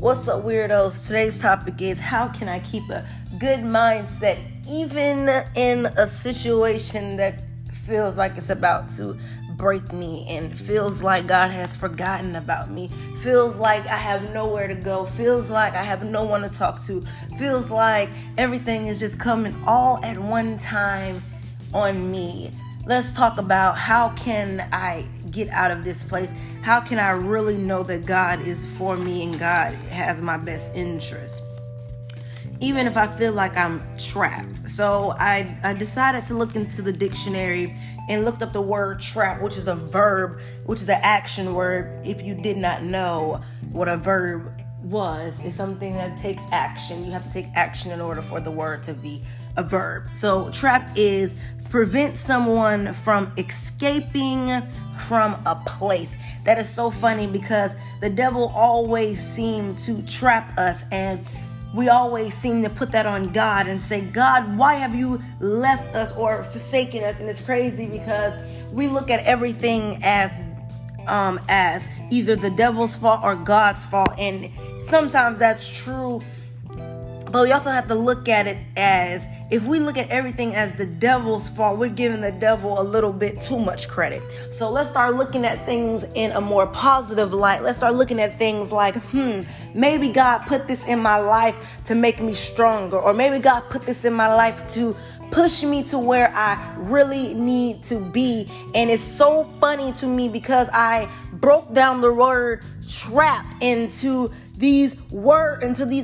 What's up, weirdos? Today's topic is how can I keep a good mindset even in a situation that feels like it's about to break me and feels like God has forgotten about me, feels like I have nowhere to go, feels like I have no one to talk to, feels like everything is just coming all at one time on me. Let's talk about how can I get out of this place? How can I really know that God is for me and God has my best interest? Even if I feel like I'm trapped. So I decided to look into the dictionary and looked up the word trap, which is a verb, which is an action word. If you did not know what a verb was, it's something that takes action. You have to take action in order for the word to be a verb. So trap is prevent someone from escaping from a place. That is so funny because the devil always seemed to trap us, and we always seem to put that on God and say, God, why have you left us or forsaken us? And it's crazy because we look at everything as either the devil's fault or God's fault. And sometimes that's true. But we also have to look at it as, if we look at everything as the devil's fault, we're giving the devil a little bit too much credit. So let's start looking at things in a more positive light. Let's start looking at things like, maybe God put this in my life to make me stronger, or maybe God put this in my life to push me to where I really need to be. And it's so funny to me because I broke down the word trap into these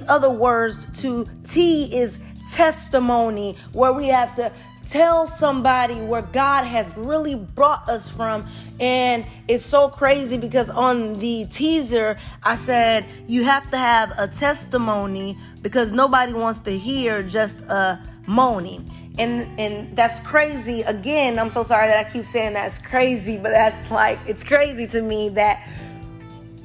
other words. To T is testimony, where we have to tell somebody where God has really brought us from. And it's so crazy because on the teaser, I said you have to have a testimony because nobody wants to hear just a moaning. And that's crazy. Again, I'm so sorry that I keep saying that's crazy, but it's crazy to me that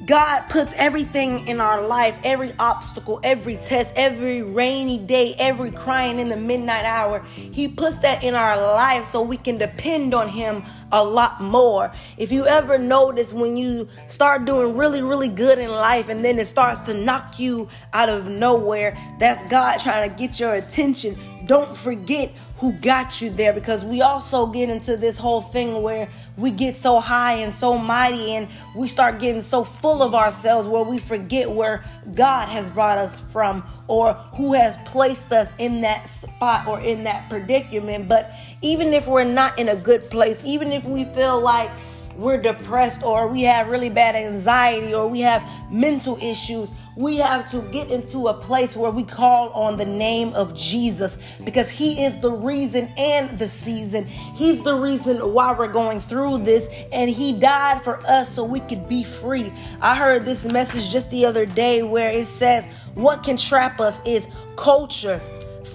God puts everything in our life, every obstacle, every test, every rainy day, every crying in the midnight hour. He puts that in our life so we can depend on him a lot more. If you ever notice when you start doing really, really good in life and then it starts to knock you out of nowhere, that's God trying to get your attention. Don't forget who got you there, because we also get into this whole thing where we get so high and so mighty and we start getting so full of ourselves where we forget where God has brought us from or who has placed us in that spot or in that predicament. But even if we're not in a good place, even if we feel like we're depressed or we have really bad anxiety or we have mental issues, we have to get into a place where we call on the name of Jesus, because he is the reason and the season. He's the reason why we're going through this, and he died for us so we could be free. I heard this message just the other day where it says what can trap us is culture,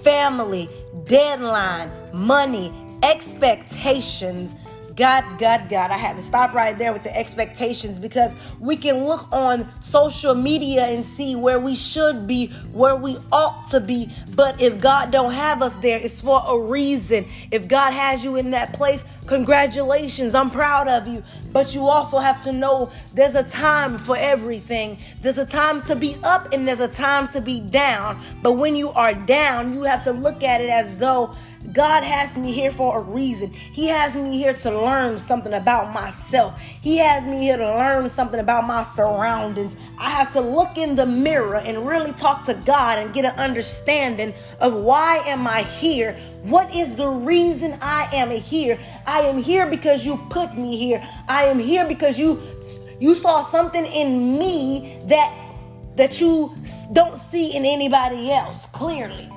family, deadline, money, expectations. God. I had to stop right there with the expectations, because we can look on social media and see where we should be, where we ought to be. But if God don't have us there, it's for a reason. If God has you in that place, congratulations, I'm proud of you. But you also have to know there's a time for everything. There's a time to be up and there's a time to be down. But when you are down, you have to look at it as though God has me here for a reason. He has me here to learn something about myself. He has me here to learn something about my surroundings. I have to look in the mirror and really talk to God and get an understanding of why am I here? What is the reason I am here? I am here because you put me here. I am here because you saw something in me that you don't see in anybody else, clearly.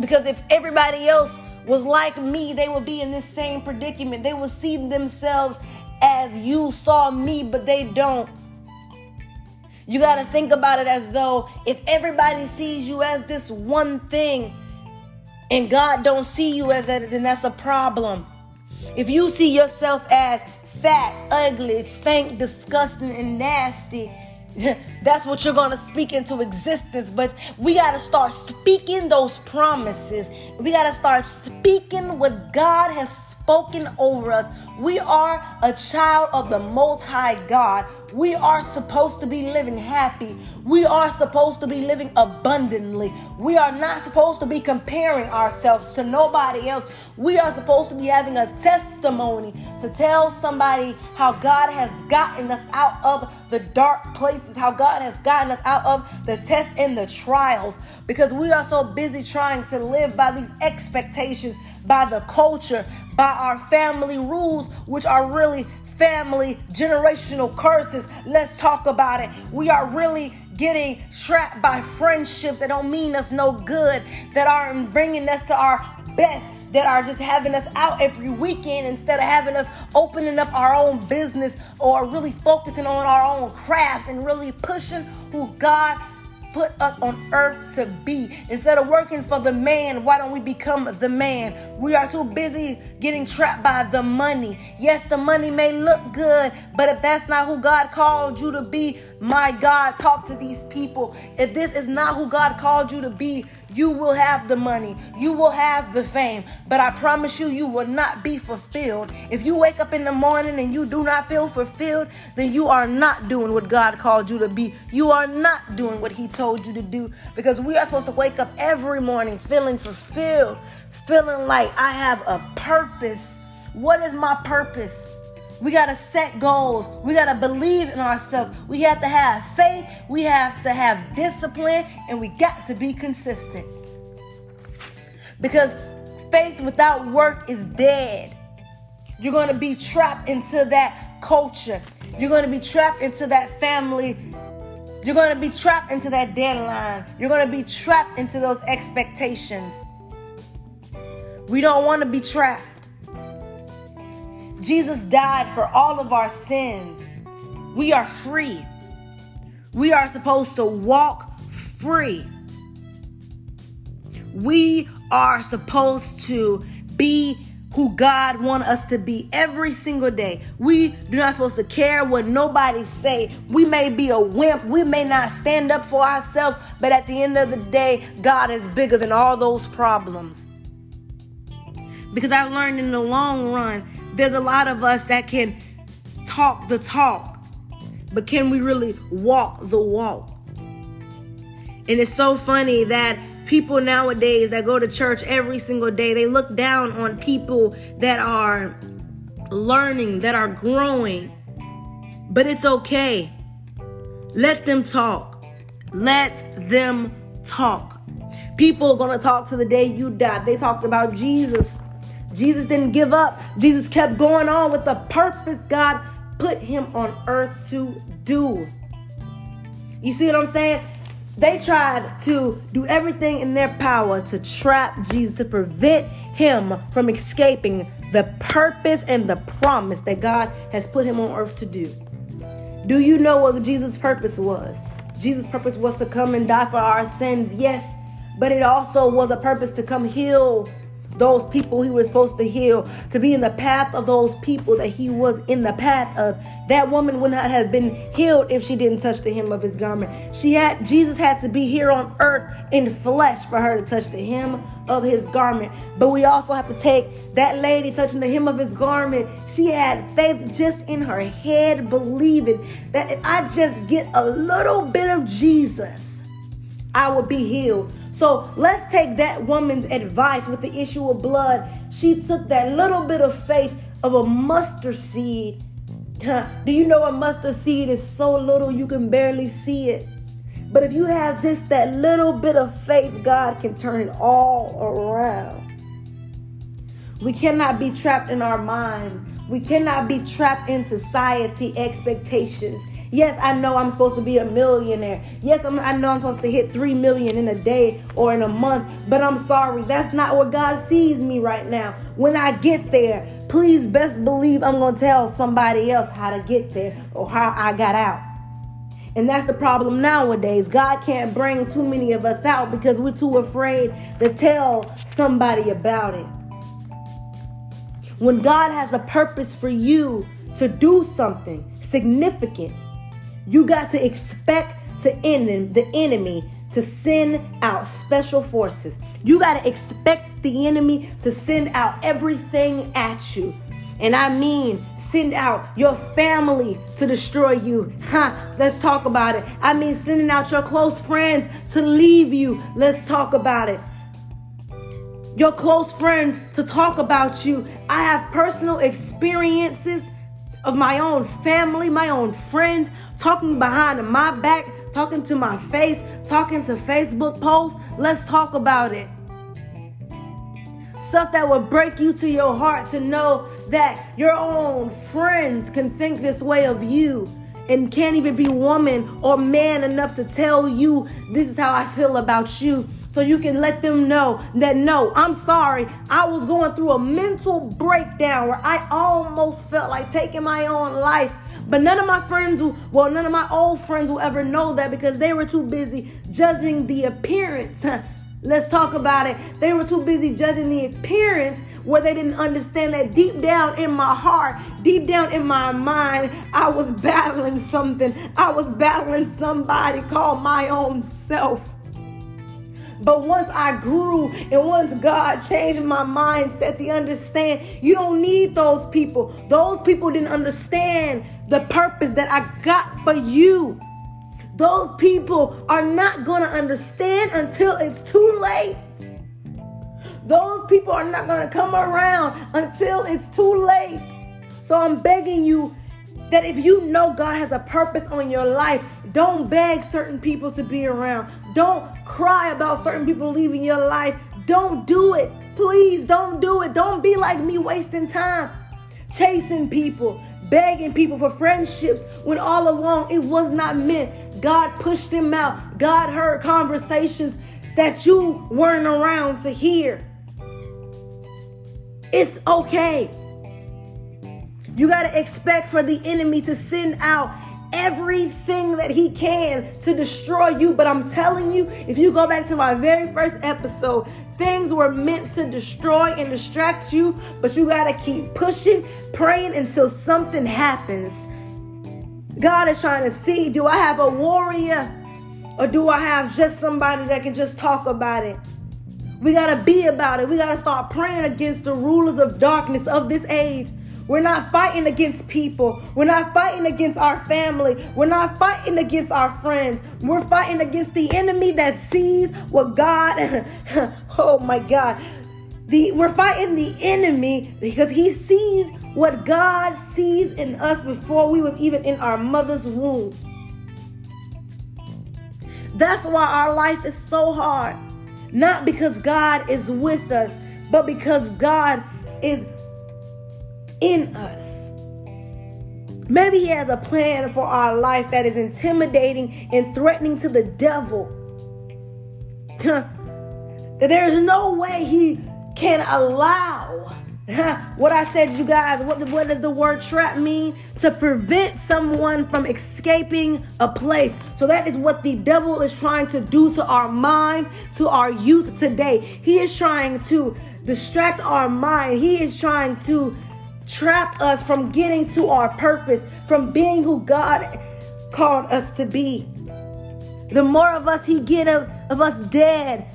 Because if everybody else was like me, they would be in this same predicament. They would see themselves as you saw me, but they don't. You got to think about it as though if everybody sees you as this one thing and God don't see you as that, then that's a problem. If you see yourself as fat, ugly, stank, disgusting, and nasty, That's what you're going to speak into existence. But we got to start speaking those promises. We got to start speaking what God has spoken over us. We are a child of the Most High God. We are supposed to be living happy. We are supposed to be living abundantly. We are not supposed to be comparing ourselves to nobody else. We are supposed to be having a testimony to tell somebody how God has gotten us out of the dark places, how God has gotten us out of the tests and the trials, because we are so busy trying to live by these expectations, by the culture, by our family rules, which are really family generational curses. Let's talk about it. We are really getting trapped by friendships that don't mean us no good, that aren't bringing us to our best, that are just having us out every weekend instead of having us opening up our own business or really focusing on our own crafts and really pushing who God put us on earth to be. Instead of working for the man, why don't we become the man? We are too busy getting trapped by the money. Yes, the money may look good, but if that's not who God called you to be, my God, talk to these people. If this is not who God called you to be, you will have the money, you will have the fame, but I promise you, you will not be fulfilled. If you wake up in the morning and you do not feel fulfilled, then you are not doing what God called you to be. You are not doing what He told you to do, because we are supposed to wake up every morning feeling fulfilled, feeling like I have a purpose. What is my purpose? We got to set goals. We got to believe in ourselves. We have to have faith. We have to have discipline, and we got to be consistent. Because faith without work is dead. You're going to be trapped into that culture. You're going to be trapped into that family. You're going to be trapped into that deadline. You're going to be trapped into those expectations. We don't want to be trapped. Jesus died for all of our sins. We are free. We are supposed to walk free. We are supposed to be who God wants us to be every single day. We do not supposed to care what nobody say. We may be a wimp. We may not stand up for ourselves, but at the end of the day, God is bigger than all those problems. Because I've learned in the long run, there's a lot of us that can talk the talk, but can we really walk the walk? And it's so funny that people nowadays that go to church every single day, they look down on people that are learning, that are growing. But it's okay. Let them talk. Let them talk. People are going to talk to the day you die. They talked about Jesus. Jesus didn't give up. Jesus kept going on with the purpose God put him on earth to do. You see what I'm saying? They tried to do everything in their power to trap Jesus, to prevent him from escaping the purpose and the promise that God has put him on earth to do. Do you know what Jesus' purpose was? Jesus' purpose was to come and die for our sins, yes, but it also was a purpose to come heal those people he was supposed to heal, to be in the path of those people that he was in the path of. That woman would not have been healed if she didn't touch the hem of his garment. Jesus had to be here on earth in flesh for her to touch the hem of his garment. But we also have to take that lady touching the hem of his garment. She had faith just in her head, believing that if I just get a little bit of Jesus, I will be healed. So let's take that woman's advice with the issue of blood. She took that little bit of faith of a mustard seed. Do you know a mustard seed is so little you can barely see it? But if you have just that little bit of faith, God can turn it all around. We cannot be trapped in our minds. We cannot be trapped in society expectations. Yes, I know I'm supposed to be a millionaire. Yes, I know I'm supposed to hit 3 million in a day or in a month. But I'm sorry, that's not where God sees me right now. When I get there, please best believe I'm going to tell somebody else how to get there or how I got out. And that's the problem nowadays. God can't bring too many of us out because we're too afraid to tell somebody about it. When God has a purpose for you to do something significant, You got to expect the enemy to send out special forces. You got to expect the enemy to send out everything at you. And I mean, send out your family to destroy you. Let's talk about it. I mean, sending out your close friends to leave you. Let's talk about it. Your close friends to talk about you. I have personal experiences of my own family, my own friends, talking behind my back, talking to my face, talking to Facebook posts. Let's talk about it. Stuff that will break you to your heart to know that your own friends can think this way of you and can't even be woman or man enough to tell you this is how I feel about you. So you can let them know that, no, I'm sorry. I was going through a mental breakdown where I almost felt like taking my own life. But none of my old friends will ever know that because they were too busy judging the appearance. Let's talk about it. They were too busy judging the appearance where they didn't understand that deep down in my heart, deep down in my mind, I was battling something. I was battling somebody called my own self. But once I grew and once God changed my mindset to understand, you don't need those people. Those people didn't understand the purpose that I got for you. Those people are not going to understand until it's too late. Those people are not going to come around until it's too late. So I'm begging you that if you know God has a purpose on your life, don't beg certain people to be around. Don't cry about certain people leaving your life. Don't do it. Please don't do it. Don't be like me wasting time chasing people, begging people for friendships when all along it was not meant. God pushed them out. God heard conversations that you weren't around to hear. It's okay. You got to expect for the enemy to send out everything that he can to destroy you. But I'm telling you, if you go back to my very first episode, things were meant to destroy and distract you, but you got to keep pushing, praying until something happens. God is trying to see, do I have a warrior or do I have just somebody that can just talk about it? We got to be about it. We got to start praying against the rulers of darkness of this age. We're not fighting against people. We're not fighting against our family. We're not fighting against our friends. We're fighting against the enemy that sees what God, oh my God. We're fighting the enemy because he sees what God sees in us before we was even in our mother's womb. That's why our life is so hard. Not because God is with us, but because God is in us. Maybe he has a plan for our life that is intimidating and threatening to the devil. That there is no way he can allow what I said, you guys. What does the word trap mean? To prevent someone from escaping a place. So that is what the devil is trying to do to our minds, to our youth today. He is trying to distract our mind. He is trying to trap us from getting to our purpose, from being who God called us to be. The more of us he get of us dead,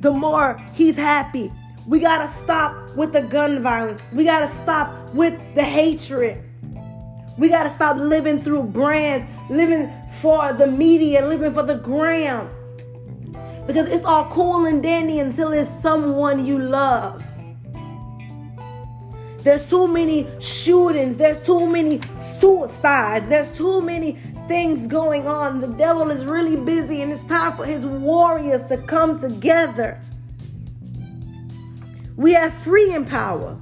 the more he's happy. We got to stop with the gun violence. We got to stop with the hatred. We got to stop living through brands, living for the media, living for the gram. Because it's all cool and dandy until it's someone you love. There's too many shootings. There's too many suicides. There's too many things going on. The devil is really busy, and it's time for his warriors to come together. We have freeing power.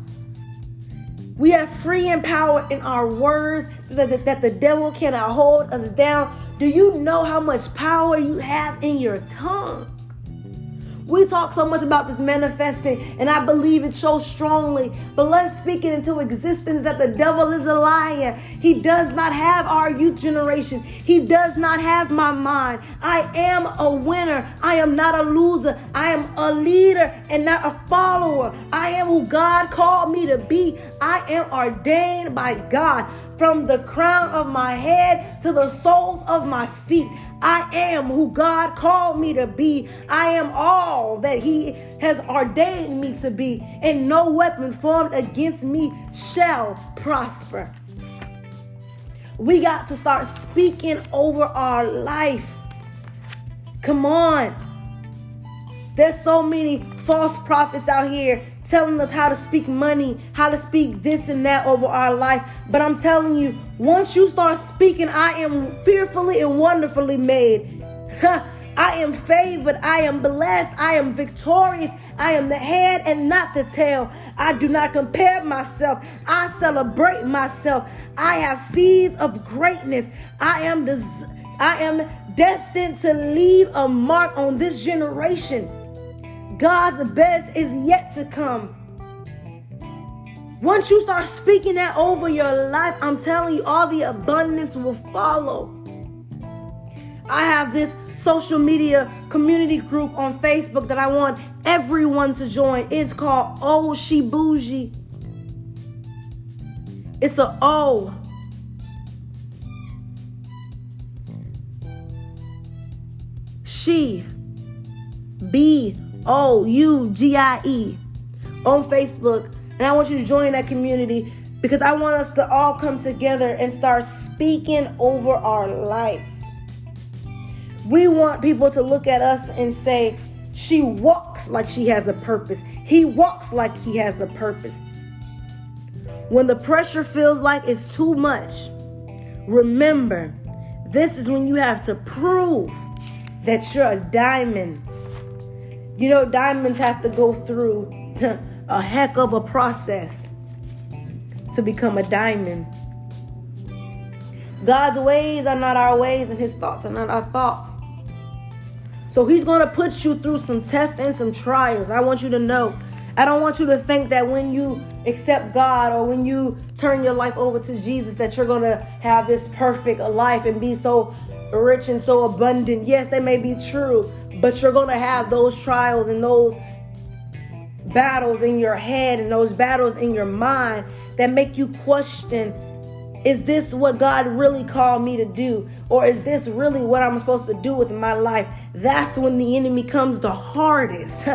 We have freeing power in our words that the devil cannot hold us down. Do you know how much power you have in your tongue? We talk so much about this manifesting, and I believe it so strongly. But let's speak it into existence that the devil is a liar. He does not have our youth generation. He does not have my mind. I am a winner. I am not a loser. I am a leader and not a follower. I am who God called me to be. I am ordained by God from the crown of my head to the soles of my feet. I am who God called me to be. I am all that he has ordained me to be, and no weapon formed against me shall prosper. We got to start speaking over our life. Come on. There's so many false prophets out here telling us how to speak money, how to speak this and that over our life. But I'm telling you, once you start speaking, I am fearfully and wonderfully made. I am favored. I am blessed. I am victorious. I am the head and not the tail. I do not compare myself. I celebrate myself. I have seeds of greatness. I am destined to leave a mark on this generation. God's best is yet to come. Once you start speaking that over your life, I'm telling you, all the abundance will follow. I have this social media community group on Facebook that I want everyone to join. It's called Oh She Bougie. It's a O. She BOUGIE on Facebook. And I want you to join that community because I want us to all come together and start speaking over our life. We want people to look at us and say, she walks like she has a purpose. He walks like he has a purpose. When the pressure feels like it's too much, remember, this is when you have to prove that you're a diamond. You know, diamonds have to go through a heck of a process to become a diamond. God's ways are not our ways, and his thoughts are not our thoughts. So he's going to put you through some tests and some trials. I want you to know. I don't want you to think that when you accept God or when you turn your life over to Jesus that you're going to have this perfect life and be so rich and so abundant. Yes, that may be true, but you're going to have those trials and those battles in your head and those battles in your mind that make you question, is this what God really called me to do? Or is this really what I'm supposed to do with my life? That's when the enemy comes the hardest.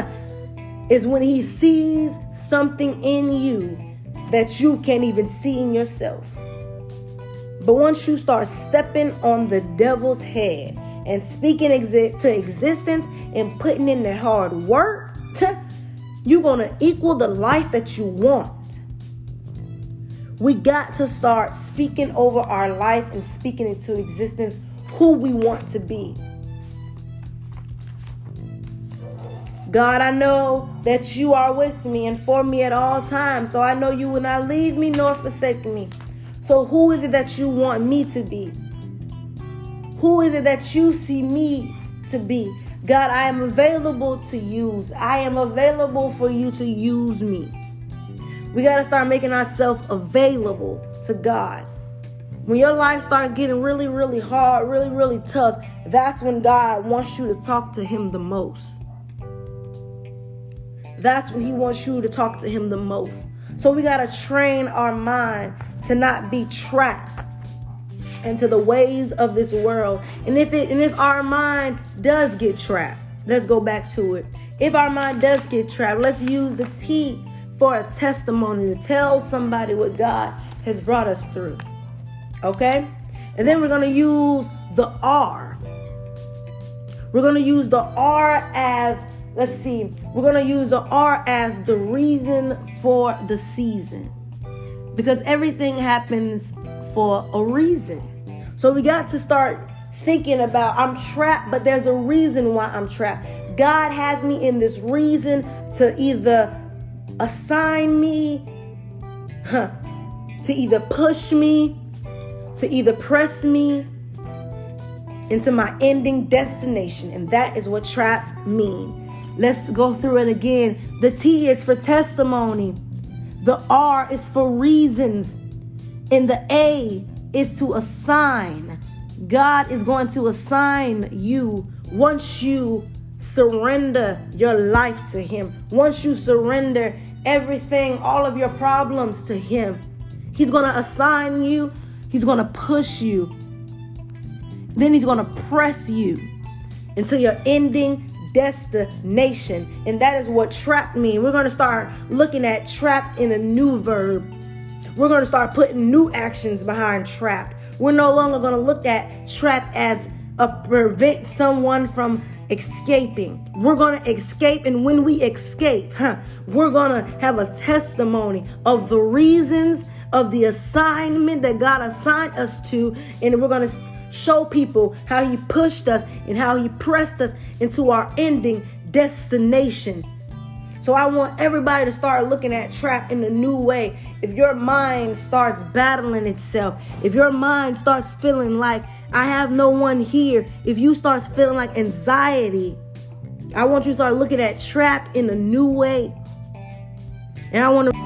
Is when he sees something in you that you can't even see in yourself. But once you start stepping on the devil's head and speaking to existence and putting in the hard work, you're going to equal the life that you want. We got to start speaking over our life and speaking into existence who we want to be. God, I know that you are with me and for me at all times. So I know you will not leave me nor forsake me. So who is it that you want me to be? Who is it that you see me to be? God, I am available to use. I am available for you to use me. We got to start making ourselves available to God. When your life starts getting really, really hard, really, really tough, that's when God wants you to talk to him the most. That's when he wants you to talk to him the most. So we got to train our mind to not be trapped into the ways of this world. And if our mind does get trapped, let's go back to it. If our mind does get trapped, let's use the T for a testimony to tell somebody what God has brought us through. Okay? And then we're going to use the R. We're going to use the R as, we're going to use the R as the reason for the season. Because everything happens for a reason. So we got to start thinking about, I'm trapped, but there's a reason why I'm trapped. God has me in this reason to either assign me, to either push me, to either press me into my ending destination. And that is what trapped mean. Let's go through it again. The T is for testimony. The R is for reasons. And the A is to assign. God is going to assign you once you surrender your life to him. Once you surrender everything, all of your problems to him. He's going to assign you He's going to push you. Then he's going to press you into your ending destination. And that is what trapped means. We're going to start looking at trapped in a new verb. We're going to start putting new actions behind trapped. We're no longer going to look at trapped as a prevent someone from escaping. We're going to escape, and when we escape, we're going to have a testimony of the reasons of the assignment that God assigned us to, and we're going to show people how he pushed us and how he pressed us into our ending destination. So I want everybody to start looking at trapped in a new way. If your mind starts battling itself, if your mind starts feeling like I have no one here, if you start feeling like anxiety, I want you to start looking at trapped in a new way. And I want to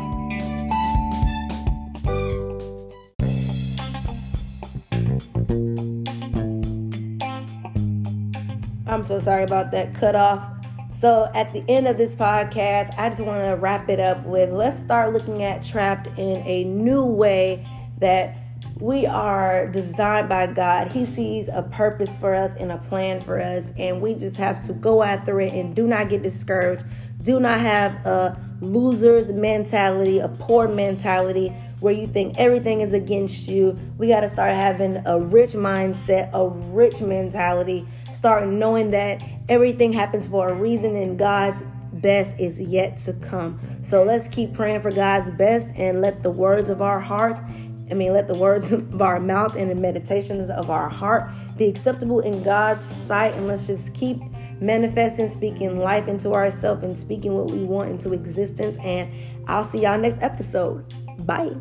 I'm so sorry about that cut off. So at the end of this podcast, I just want to wrap it up with, let's start looking at trapped in a new way, that we are designed by God. He sees a purpose for us and a plan for us, and we just have to go after it and do not get discouraged. Do not have a loser's mentality, a poor mentality where you think everything is against you. We got to start having a rich mindset, a rich mentality. Start knowing that everything happens for a reason and God's best is yet to come. So let's keep praying for God's best, and let the words of our hearts, let the words of our mouth and the meditations of our heart be acceptable in God's sight. And let's just keep manifesting, speaking life into ourselves and speaking what we want into existence. And I'll see y'all next episode. Bye.